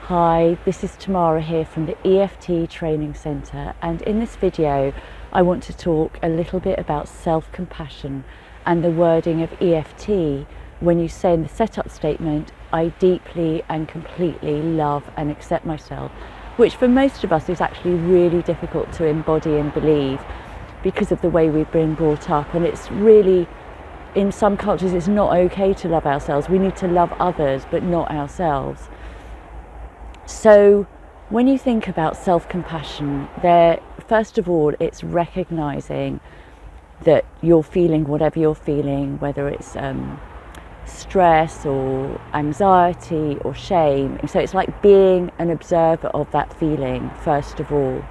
Hi, this is Tamara here from the EFT Training Centre, and in this video I want to talk a little bit about self-compassion and the wording of EFT when you say in the setup statement, I deeply and completely love and accept myself, which for most of us is actually really difficult to embody and believe because of the way we've been brought up. And it's really, in some cultures, it's not okay to love ourselves. We need to love others but not ourselves. So when you think about self-compassion, first of all, it's recognizing that you're feeling whatever you're feeling, whether it's stress or anxiety or shame. So it's like being an observer of that feeling, first of all.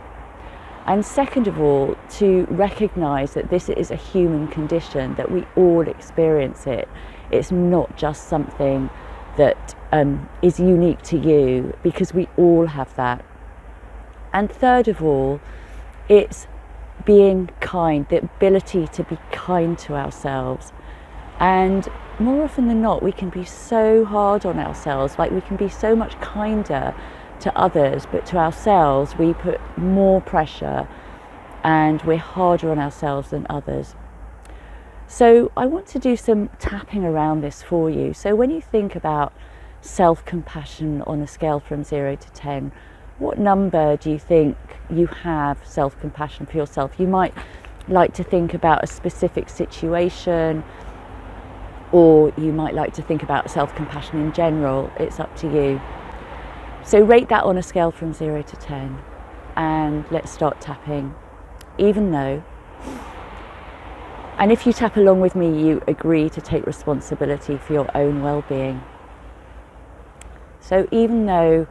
And second of all, to recognize that this is a human condition, that we all experience it. It's not just something that is unique to you, because we all have that. And third of all, it's being kind, the ability to be kind to ourselves. And more often than not, we can be so hard on ourselves, like we can be so much kinder to others, but to ourselves we put more pressure and we're harder on ourselves than others. So I want to do some tapping around this for you. So when you think about self-compassion on a scale from 0 to 10, what number do you think you have self-compassion for yourself? You might like to think about a specific situation, or you might like to think about self-compassion in general. It's up to you. So rate that on a scale from 0 to 10, and let's start tapping. Even though, and if you tap along with me, you agree to take responsibility for your own well-being. So even though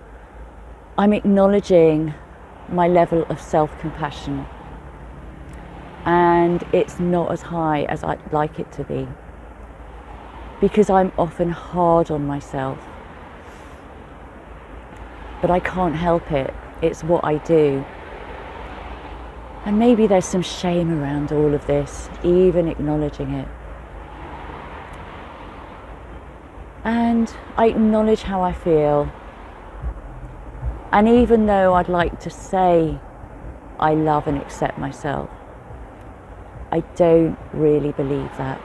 I'm acknowledging my level of self-compassion, and it's not as high as I'd like it to be, because I'm often hard on myself, but I can't help it. It's what I do. And maybe there's some shame around all of this, even acknowledging it. And I acknowledge how I feel. And even though I'd like to say I love and accept myself, I don't really believe that.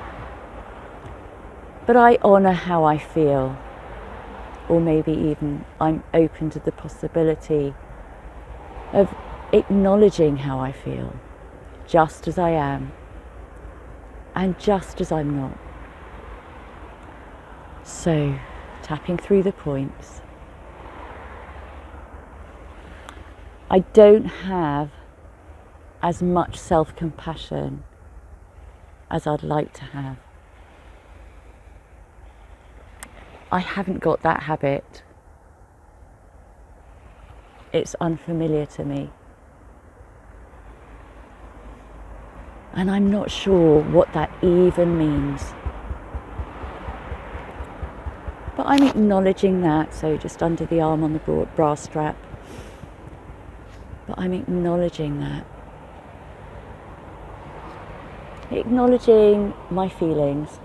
But I honour how I feel, or maybe even I'm open to the possibility of acknowledging how I feel, just as I am and just as I'm not. So, tapping through the points. I don't have as much self-compassion as I'd like to have. I haven't got that habit. It's unfamiliar to me. And I'm not sure what that even means. But I'm acknowledging that, so just under the arm on the broad bra strap. But I'm acknowledging that. Acknowledging my feelings.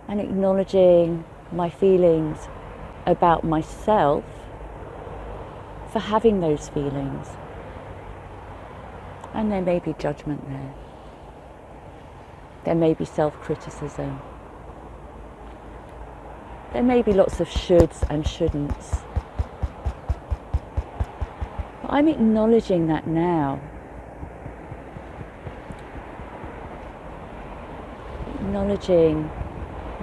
And acknowledging my feelings about myself for having those feelings. And there may be judgment there. There may be self-criticism. There may be lots of shoulds and shouldn'ts. But I'm acknowledging that now. Acknowledging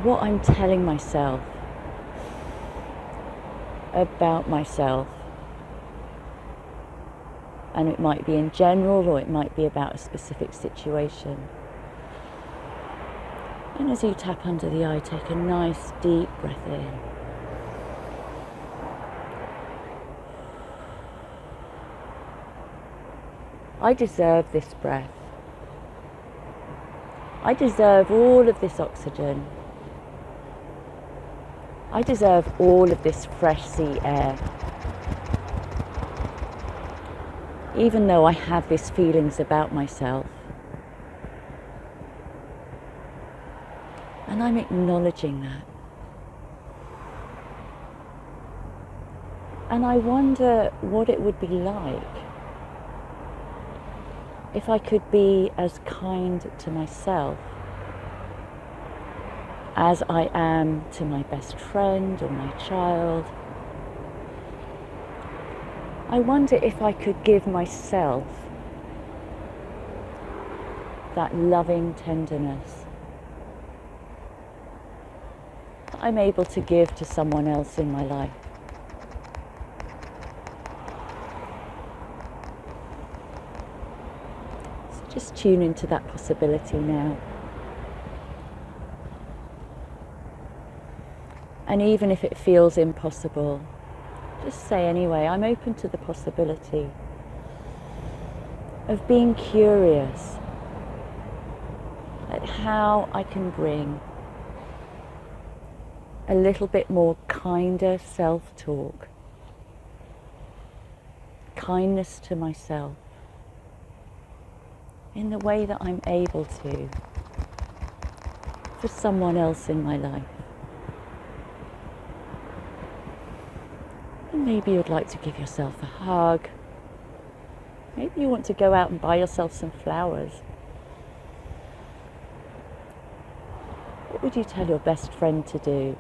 what I'm telling myself about myself. And it might be in general, or it might be about a specific situation. And as you tap under the eye, take a nice deep breath in. I deserve this breath. I deserve all of this oxygen. I deserve all of this fresh sea air. Even though I have these feelings about myself. And I'm acknowledging that. And I wonder what it would be like if I could be as kind to myself as I am to my best friend or my child. I wonder if I could give myself that loving tenderness that I'm able to give to someone else in my life. So just tune into that possibility now. And even if it feels impossible, just say anyway, I'm open to the possibility of being curious at how I can bring a little bit more kinder self-talk, kindness to myself, in the way that I'm able to for someone else in my life. And maybe you'd like to give yourself a hug. Maybe you want to go out and buy yourself some flowers. What would you tell your best friend to do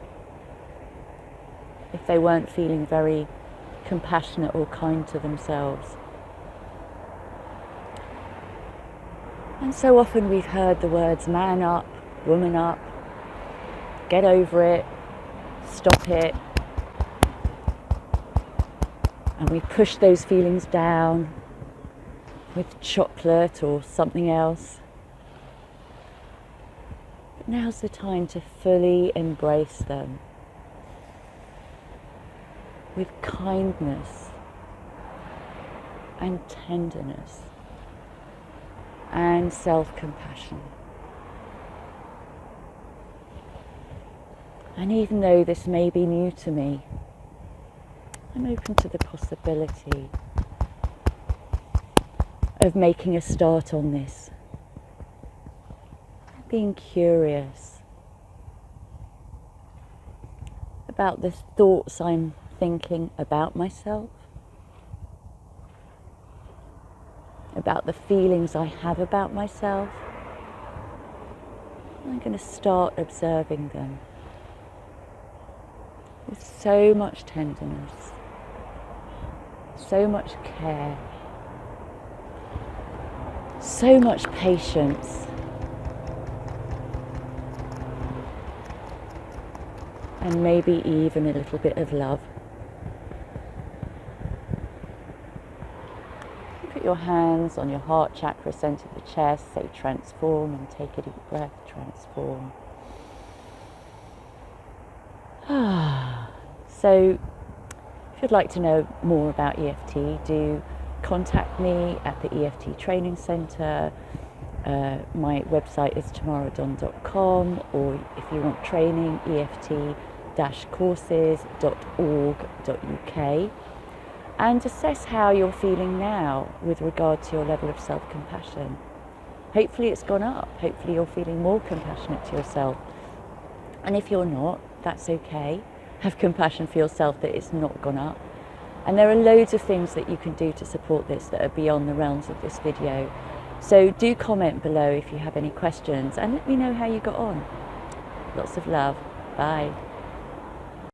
if they weren't feeling very compassionate or kind to themselves? And so often we've heard the words man up, woman up, get over it, stop it. And we push those feelings down with chocolate or something else. But now's the time to fully embrace them with kindness and tenderness and self-compassion. And even though this may be new to me, I'm open to the possibility of making a start on this, being curious about the thoughts I'm thinking about myself, about the feelings I have about myself. I'm going to start observing them with so much tenderness, so much care, so much patience, and maybe even a little bit of love. Put your hands on your heart chakra, center of the chest, say transform, and take a deep breath, transform. So if you'd like to know more about EFT, do contact me at the EFT Training Centre. My website is tamaradon.com, or if you want training, EFT-courses.org.uk, and assess how you're feeling now with regard to your level of self-compassion. Hopefully it's gone up. Hopefully you're feeling more compassionate to yourself. And if you're not, that's okay. Have compassion for yourself that it's not gone up. And there are loads of things that you can do to support this that are beyond the realms of this video. So do comment below if you have any questions, and let me know how you got on. Lots of love. Bye.